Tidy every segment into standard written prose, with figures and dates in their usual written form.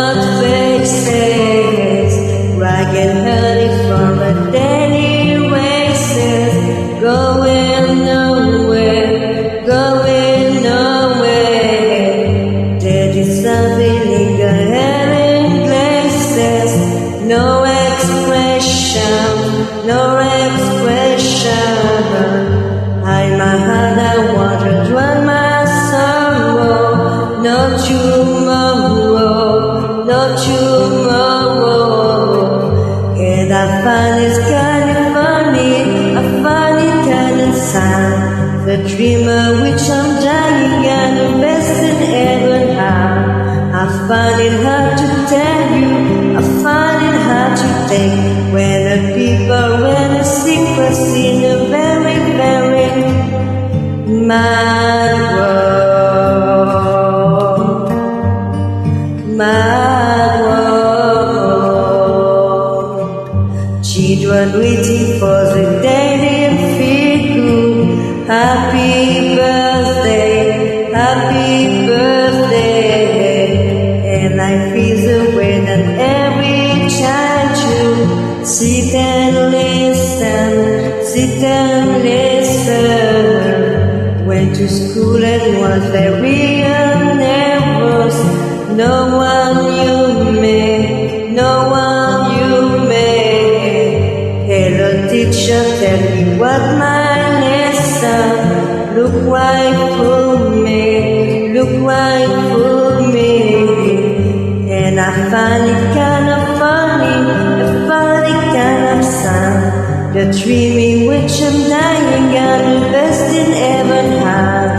mud faces, ragged honey from the daily races, going nowhere, going nowhere. There is something in the heaven places, no expression, no expression. Hide my heart, I want to drown my sorrow. No tomorrow, no tomorrow. And I find it's kind of funny, I find it kind of sad. The dreamer which I'm dying and the best in ever had. I find it hard to tell you, I find it hard to take. When the people, when the secrets in a very, very mad world, mad world. Children waiting for the day they feel good. Happy birthday, happy birthday. And I feel the way that every child should sit and listen, sit and listen. Went to school and was very nervous. No one knew me, no one knew me. Hello teacher, tell me what my lesson. Look right for me, look right for me. And I find it kind of funny, I find it kind of sad. The dream in which I'm dying and the best in ever had.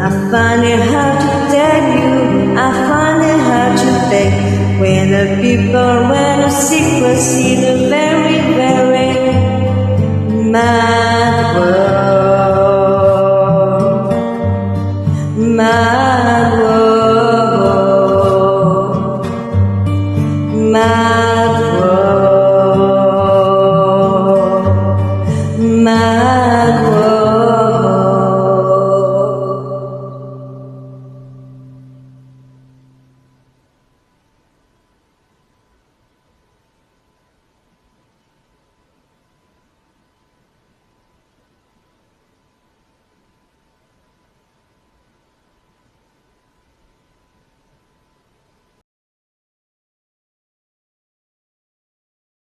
I find it hard to tell you, I find it hard to take. When the people, when the secrets in a very, very mad world, mad world, mad